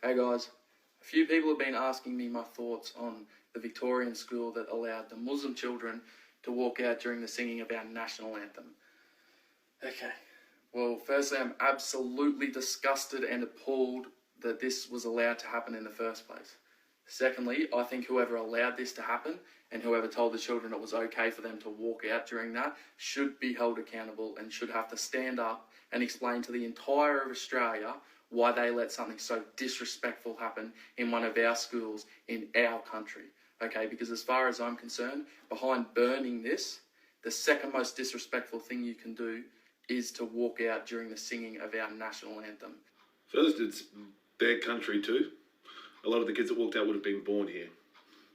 Hey guys, a few people have been asking me my thoughts on the Victorian school that allowed the Muslim children to walk out during the singing of our national anthem. Okay, well firstly I'm absolutely disgusted and appalled that this was allowed to happen in the first place. Secondly, I think whoever allowed this to happen and whoever told the children it was okay for them to walk out during that should be held accountable and should have to stand up and explain to the entire of Australia why they let something so disrespectful happen in one of our schools in our country. Okay, because as far as I'm concerned, behind burning this, the second most disrespectful thing you can do is to walk out during the singing of our national anthem. First, it's their country too. A lot of the kids that walked out would have been born here,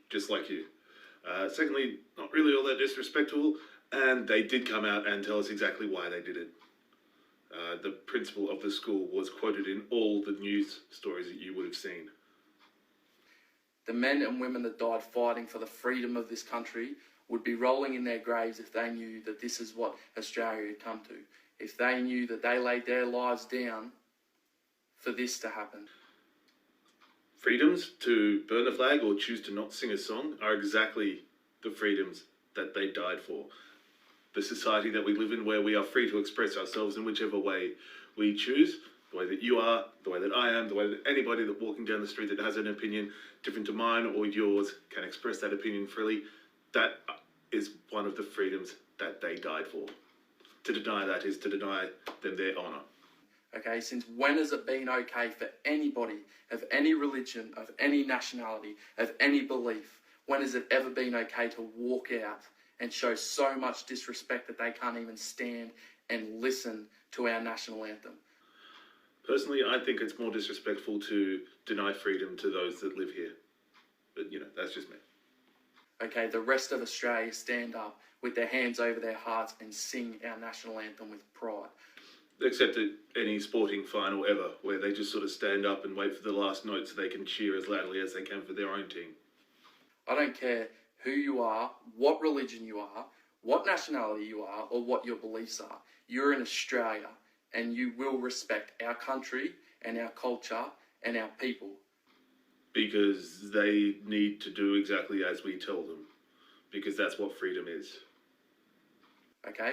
just like you. Secondly, not really all that disrespectful, and they did come out and tell us exactly why they did it. The principal of the school was quoted in all the news stories that you would have seen. The men and women that died fighting for the freedom of this country would be rolling in their graves if they knew that this is what Australia had come to. If they knew that they laid their lives down for this to happen. Freedoms to burn the flag or choose to not sing a song are exactly the freedoms that they died for. The society that we live in, where we are free to express ourselves in whichever way we choose, the way that you are, the way that I am, the way that anybody that walking down the street that has an opinion different to mine or yours can express that opinion freely. That is one of the freedoms that they died for. To deny that is to deny them their honour. Okay, since when has it been okay for anybody of any religion, of any nationality, of any belief, when has it ever been okay to walk out and show so much disrespect that they can't even stand and listen to our national anthem? Personally, I think it's more disrespectful to deny freedom to those that live here. But, that's just me. Okay, the rest of Australia stand up with their hands over their hearts and sing our national anthem with pride. Except at any sporting final ever, where they just sort of stand up and wait for the last note so they can cheer as loudly as they can for their own team. I don't care who you are, what religion you are, what nationality you are, or what your beliefs are. You're in Australia, and you will respect our country and our culture and our people. Because they need to do exactly as we tell them. Because that's what freedom is. Okay?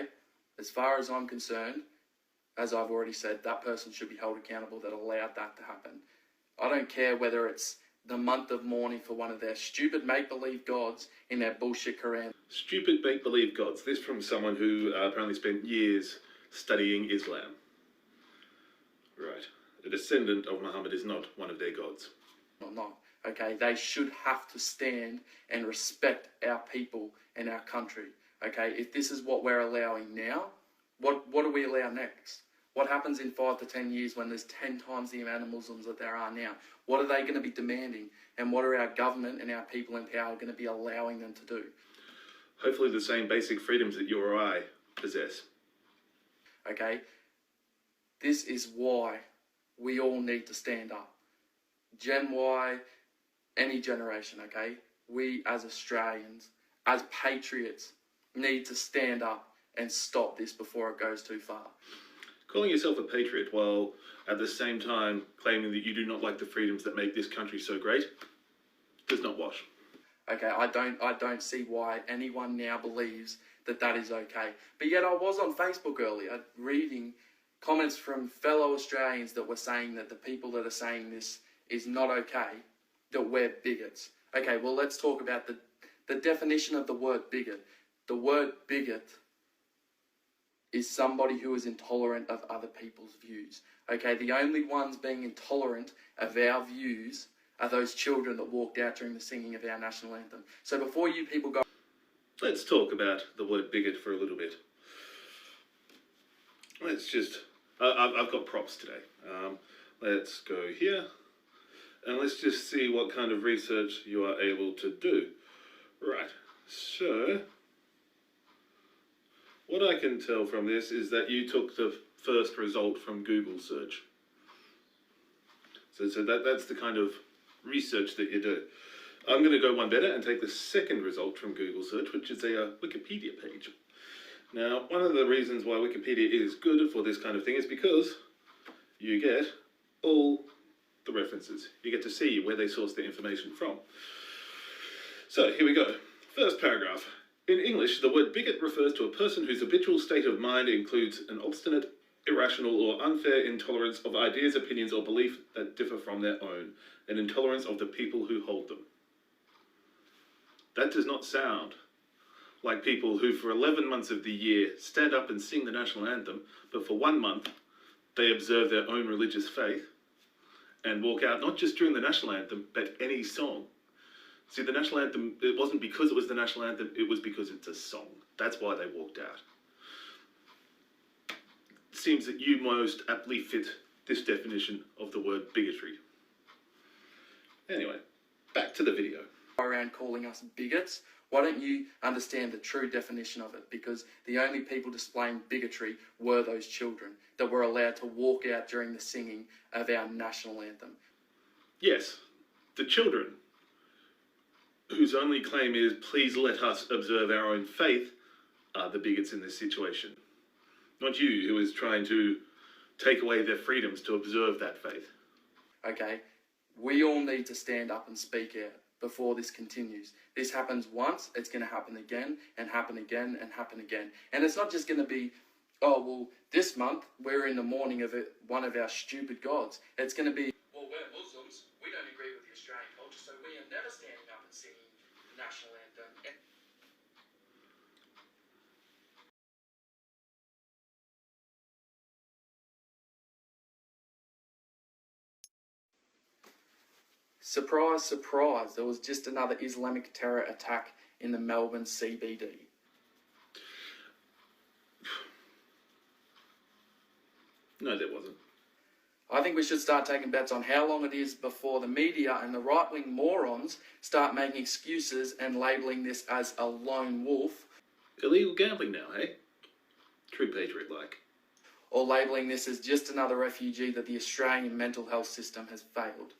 As far as I'm concerned, as I've already said, that person should be held accountable that allowed that to happen. I don't care whether it's the month of mourning for one of their stupid make-believe gods in their bullshit Quran. Stupid make-believe gods. This from someone who apparently spent years studying Islam. Right. A descendant of Muhammad is not one of their gods. Or not. Okay, they should have to stand and respect our people and our country. Okay, if this is what we're allowing now, what do we allow next? What happens in 5 to 10 years when there's 10 times the amount of Muslims that there are now? What are they going to be demanding? And what are our government and our people in power going to be allowing them to do? Hopefully the same basic freedoms that you or I possess. Okay? This is why we all need to stand up. Gen Y, any generation, okay? We as Australians, as patriots, need to stand up and stop this before it goes too far. Calling yourself a patriot while at the same time claiming that you do not like the freedoms that make this country so great does not wash. Okay, I don't see why anyone now believes that that is okay. But yet I was on Facebook earlier reading comments from fellow Australians that were saying that the people that are saying this is not okay, that we're bigots. Okay, well let's talk about the definition of the word bigot. The word bigot is somebody who is intolerant of other people's views. Okay, the only ones being intolerant of our views are those children that walked out during the singing of our national anthem. So before you people go... Let's talk about the word bigot for a little bit. Let's just... I've got props today. Let's go here. And let's just see what kind of research you are able to do. Right, so... what I can tell from this is that you took the first result from Google search. So that's the kind of research that you do. I'm going to go one better and take the second result from Google search, which is a Wikipedia page. Now, one of the reasons why Wikipedia is good for this kind of thing is because you get all the references. You get to see where they source their information from. So, here we go. First paragraph. In English, the word bigot refers to a person whose habitual state of mind includes an obstinate, irrational, or unfair intolerance of ideas, opinions, or beliefs that differ from their own, and intolerance of the people who hold them. That does not sound like people who for 11 months of the year stand up and sing the national anthem, but for 1 month they observe their own religious faith and walk out not just during the national anthem, but any song. See, the national anthem, it wasn't because it was the national anthem, it was because it's a song. That's why they walked out. It seems that you most aptly fit this definition of the word bigotry. Anyway, back to the video. Around calling us bigots, why don't you understand the true definition of it? Because the only people displaying bigotry were those children that were allowed to walk out during the singing of our national anthem. Yes, the children whose only claim is, please let us observe our own faith, are the bigots in this situation. Not you, who is trying to take away their freedoms to observe that faith. Okay, we all need to stand up and speak out before this continues. This happens once, it's going to happen again, and happen again, and happen again. And it's not just going to be, oh, well, this month, we're in the mourning of one of our stupid gods. It's going to be, well, we're Muslims, we don't agree with the Australian culture, so we are never standing up and singing the national anthem. Surprise, surprise, there was just another Islamic terror attack in the Melbourne CBD. No, there wasn't. I think we should start taking bets on how long it is before the media and the right-wing morons start making excuses and labelling this as a lone wolf. Illegal gambling now, hey? True patriot-like. Or labelling this as just another refugee that the Australian mental health system has failed.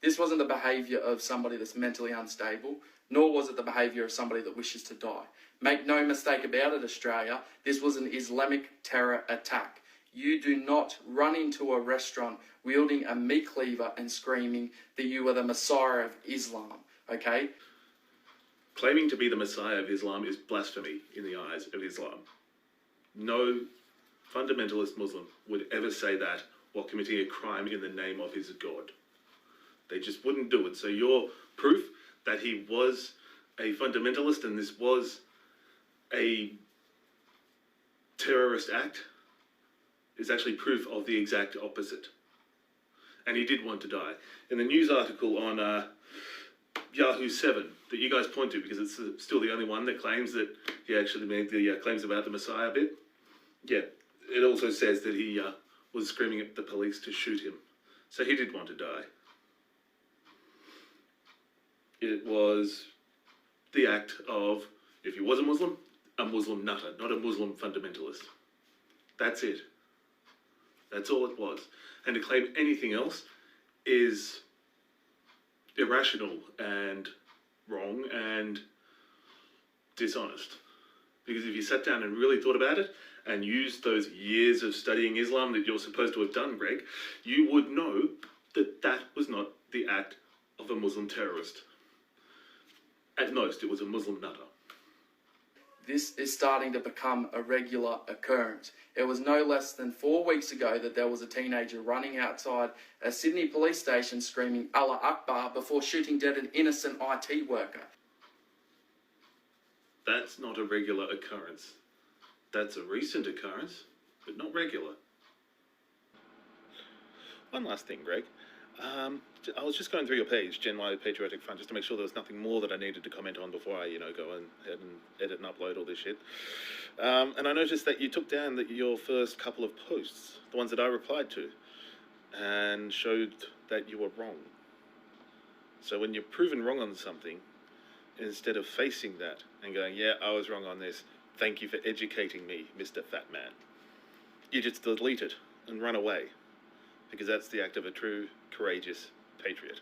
This wasn't the behaviour of somebody that's mentally unstable, nor was it the behaviour of somebody that wishes to die. Make no mistake about it, Australia, this was an Islamic terror attack. You do not run into a restaurant wielding a meat cleaver and screaming that you are the Messiah of Islam, okay? Claiming to be the Messiah of Islam is blasphemy in the eyes of Islam. No fundamentalist Muslim would ever say that while committing a crime in the name of his God. They just wouldn't do it. So your proof that he was a fundamentalist and this was a terrorist act is actually proof of the exact opposite. And he did want to die. In the news article on Yahoo 7 that you guys point to, because it's still the only one that claims that he actually made the claims about the Messiah bit, yeah, it also says that he was screaming at the police to shoot him. So he did want to die. It was the act of, if he was a Muslim nutter, not a Muslim fundamentalist. That's it. That's all it was. And to claim anything else is irrational and wrong and dishonest. Because if you sat down and really thought about it and used those years of studying Islam that you're supposed to have done, Greg, you would know that that was not the act of a Muslim terrorist. At most, it was a Muslim nutter. This is starting to become a regular occurrence. It was no less than 4 weeks ago that there was a teenager running outside a Sydney police station screaming Allah Akbar before shooting dead an innocent IT worker. That's not a regular occurrence. That's a recent occurrence, but not regular. One last thing, Greg. I was just going through your page, Gen Y Patriotic Front, just to make sure there was nothing more that I needed to comment on before I, go and edit and upload all this shit. And I noticed that you took down your first couple of posts, the ones that I replied to, and showed that you were wrong. So when you're proven wrong on something, instead of facing that and going, yeah, I was wrong on this, thank you for educating me, Mr. Fat Man, you just delete it and run away. Because that's the act of a true, courageous patriot.